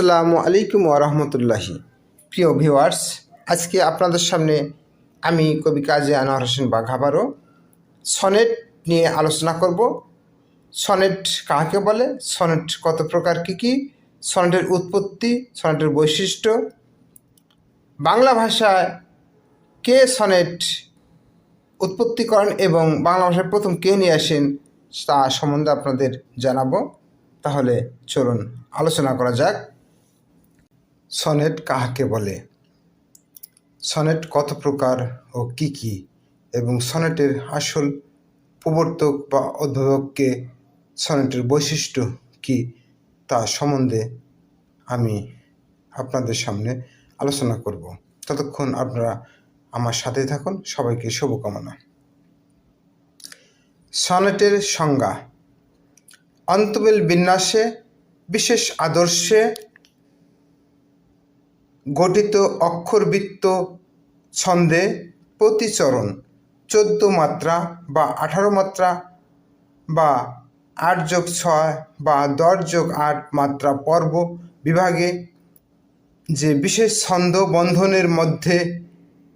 আসসালামু আলাইকুম ওরহমতুল্লাহি। প্রিয় ভিউয়ার্স, আজকে আপনাদের সামনে আমি কবি কাজী আনোয়ার হোসেন বাঘ আবারও সনেট নিয়ে আলোচনা করব। সনেট কাকে বলে, সনেট কত প্রকার, কী, সনেটের উৎপত্তি, সনেটের বৈশিষ্ট্য, বাংলা ভাষায় কে সনেট উৎপত্তি করেন এবং বাংলা ভাষায় প্রথম কে নিয়ে আসেন তা সম্বন্ধে আপনাদের জানাবো। তাহলে চলুন আলোচনা করা যাক। সনেট কাহাকে বলে, সনেট কত প্রকার ও কী এবং সনেটের আসল প্রবর্তক বা উদ্ভাবককে, সনেটের বৈশিষ্ট্য কী তা সম্বন্ধে আমি আপনাদের সামনে আলোচনা করব। ততক্ষণ আপনারা আমার সাথে থাকুন। সবাইকে শুভকামনা। সনেটের সংজ্ঞা: অন্তমিল বিন্যাসে, বিশেষ আদর্শে গঠিত অক্ষরবৃত্ত ছন্দে প্রতিচরণ 14 মাত্রা বা 18 মাত্রা বা 8+6 বা 10+8 মাত্রা পর্ব বিভাগে যে বিশেষ ছন্দ বন্ধনের মধ্যে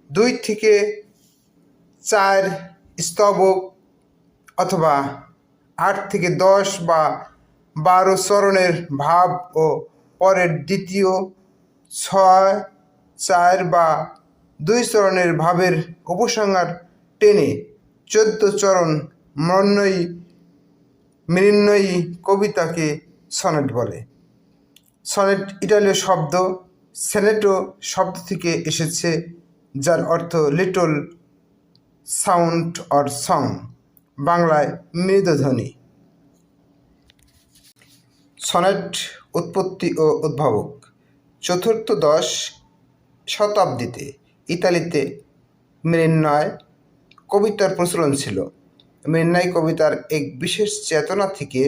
2 থেকে 4 স্তবক অথবা 8 থেকে 10 বা 12 চরণের ভাব ও পরের দ্বিতীয় 6, 4 বা 2 চরণের ভাবের উপসংহার টেনে 14 চরণ মৃন্ময়ী কবিতাকে সনেট বলে। সনেট ইটালীয় শব্দ সেনেটো শব্দ থেকে এসেছে, যার অর্থ লিটল সাউন্ড অর সং, বাংলায় মৃদুধ্বনি। সনেট উৎপত্তি ও উদ্ভাবক: 4th-10 শতাব্দীতে ইতালিতে মৃন্ময় কবিতার প্রচলন ছিল। মৃন্ময় কবিতার এক বিশেষ চেতনা থেকে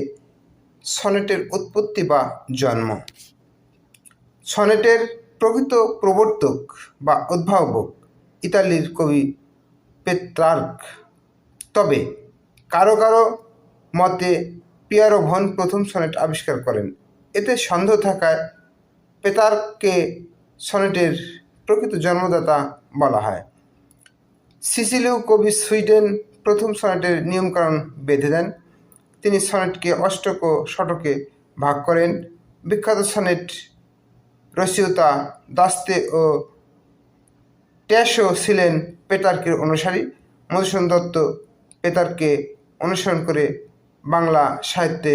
সনেটের উৎপত্তি বা জন্ম। সনেটের প্রকৃত প্রবর্তক বা উদ্ভাবক ইতালির কবি পেত্রার্ক। তবে কারো কারো মতে পিয়ারো ভন প্রথম সনেট আবিষ্কার করেন। এতে সন্দেহ থাকায় পেত্রার্ককে সনেটের প্রকৃত জন্মদাতা বলা হয়। সিসিলীয় কবি সুইডেন প্রথম সনেটের নিয়মকানুন বেঁধে দেন। তিনি সনেটকে অষ্টক ও শতকে ভাগ করেন। বিখ্যাত সনেট রচয়িতা দাস্তে ও ট্যাশো ছিলেন পেত্রার্কের অনুসারী। মধুসূদন দত্ত পেত্রার্ককে অনুসরণ করে বাংলা সাহিত্যে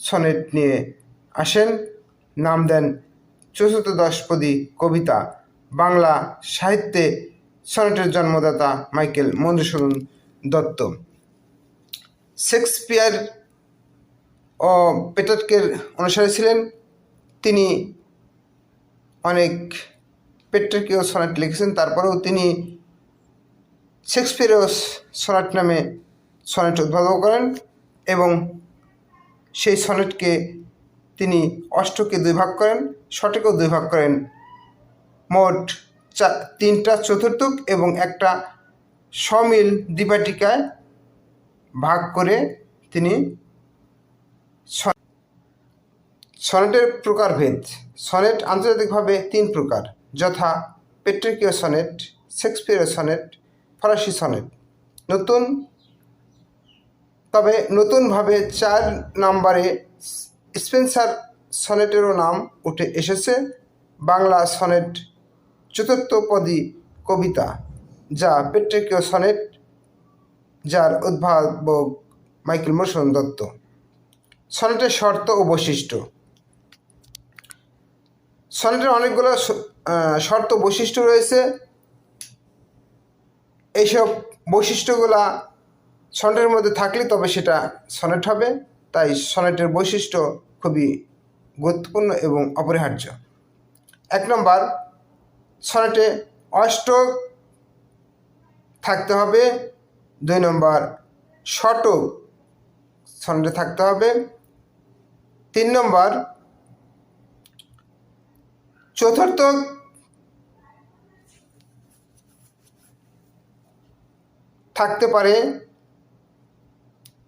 সনেট নিয়ে আসেন, নাম দেন 410পদী কবিতা। বাংলা সাহিত্যে সনেটের জন্মদাতা মাইকেল মধুসূদন দত্ত। শেক্সপিয়ার ও পেত্রার্কের অনুসারী ছিলেন। তিনি অনেক পেট্রিকীয় সনেট লিখেছেন, তারপরেও তিনি শেক্সপিয়ারীয় সনেট নামে সনেট উদ্ভাবন করেন এবং সেই সনেটকে তিনি অষ্টকে 2 ভাগ করেন, শতকেও 2 ভাগ করেন। মোট 3টা চতুর্থক এবং একটা সমিল দ্বিপাঠিকায় ভাগ করে তিনি সনেটের প্রকারভেদ। সনেট আন্তর্জাতিকভাবে 3 প্রকার, যথা পেট্রিকীয় সনেট, শেক্সপিয়ারীয় সনেট, ফরাসি সনেট। তবে নতুনভাবে 4 নম্বরে স্পেন্সার সনেটেরও নাম উঠে এসেছে। বাংলা সনেট 4th-পদী কবিতা, যা পেট্রিকীয় সনেট, যার উদ্ভাবক মাইকেল মধুসূদন দত্ত। সনেটের শর্ত ও বৈশিষ্ট্য: সনেটের অনেকগুলো শর্ত বৈশিষ্ট্য রয়েছে। এইসব বৈশিষ্ট্যগুলা সনেটের মধ্যে থাকলে তবে সেটা সনেট হবে। তাই সনেটের বৈশিষ্ট্য খুবই গুরুত্বপূর্ণ এবং অপরিহার্য। 1 নম্বর, সনেটে অষ্টক থাকতে হবে। 2 নম্বর, শতক সনেটে থাকতে হবে। 3 নম্বর, চতুর্থক থাকতে পারে,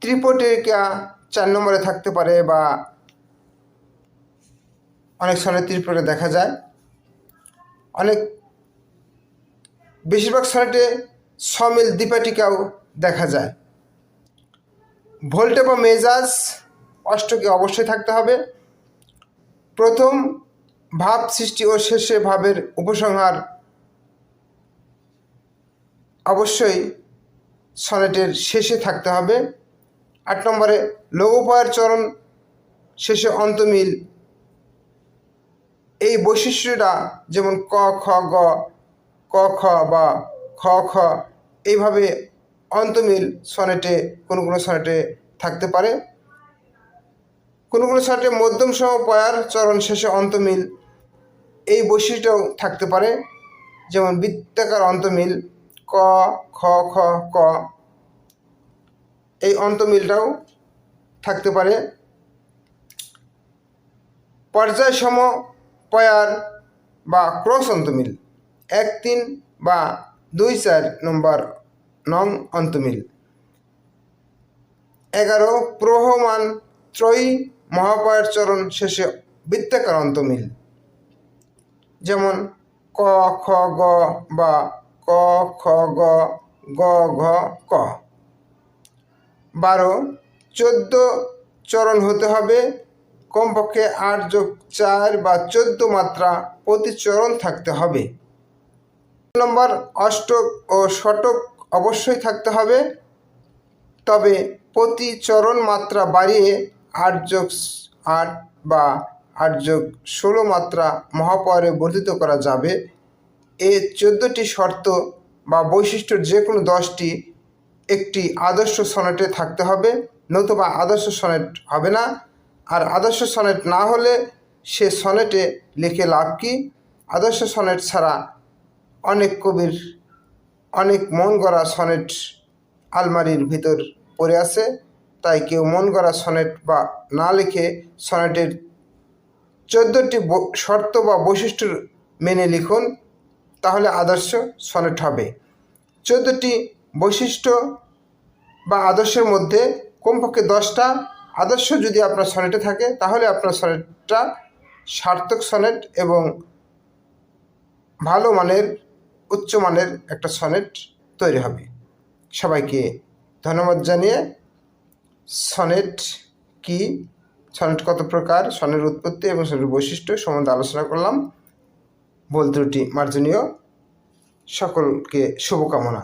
ত্রিপঠিকা 4 নম্বরে থাকতে পারে বা অনেক সনেট ত্রিপুরে দেখা যায়। বেশিরভাগ সনেটে সমিল দ্বিপাঠিকাও দেখা যায়। ভোল্টে বা মেজাজ অষ্টকে অবশ্যই থাকতে হবে। প্রথম ভাব সৃষ্টি ও শেষে ভাবের উপসংহার অবশ্যই সনেটের শেষে থাকতে হবে। 8 নম্বরে লঘুপয়ের চরণ শেষে অন্তমিল। এই বৈশিষ্ট্যটা যেমন ক খ গ, ক খ বা খ খ এইভাবে অন্তমিল সনেটে কোনো সনেটে থাকতে পারে। কোনো সনেটে মধ্যম সম পয়ার চরণ শেষে অন্তমিল এই বৈশিষ্ট্যও থাকতে পারে, যেমন বৃত্তাকার অন্তমিল ক খ খ ক, এই অন্তমিলটাও থাকতে পারে। পর্যায় সম পয়ার বা ক্রস অন্তমিল 1-3 বা 2-4 নম্বর নং অন্তমিল। 11 প্রবহমান ত্রয়ী মহাপয়ার চরণ শেষে বৃত্তাকার অন্তমিল, যেমন ক খ গ বা ক খ গ গ ঘ ক। 12 14 চরণ হতে হবে, কমপক্ষে 8+4 বা 14 মাত্রা প্রতি চরণ থাকতে হবে। নম্বর অষ্টক ও শতক অবশ্যই থাকতে হবে, তবে প্রতি চরণ মাত্রা বাড়িয়ে 8+8 বা 8+16 মাত্রা মহাপয়ারে বর্ধিত করা যাবে। এই 14টি শর্ত বা বৈশিষ্ট্যের যে কোনো 10টি একটি আদর্শ সনেটে থাকতে হবে, নতুবা আদর্শ সনেট হবে না। আর আদর্শ সনেট না হলে সে সনেটে লিখে লাভ কি? আদর্শ সনেট ছাড়া অনেক কবির অনেক মন গড়া সনেট আলমারির ভিতর পড়ে আছে, তাই কেউ মন গড়া সনেট বা না লিখে সনেটের 14টি শর্ত বা বৈশিষ্ট্য মেনে লিখুন, তাহলে আদর্শ সনেট হবে। 14টি বৈশিষ্ট্য বা আদর্শের মধ্যে কমপক্ষে 10টা আদর্শ যদি আপনার সনেটে থাকে, তাহলে আপনার সনেটটা সার্থক সনেট এবং ভালো মানের উচ্চমানের একটা সনেট তৈরি হবে। সবাইকে ধন্যবাদ জানিয়ে সনেট কি, সনেট কত প্রকার, সনেটের উৎপত্তি এবং সনেটের বৈশিষ্ট্য সম্বন্ধে আলোচনা করলাম। ভুল ত্রুটি মার্জনীয়। সকলকে শুভকামনা।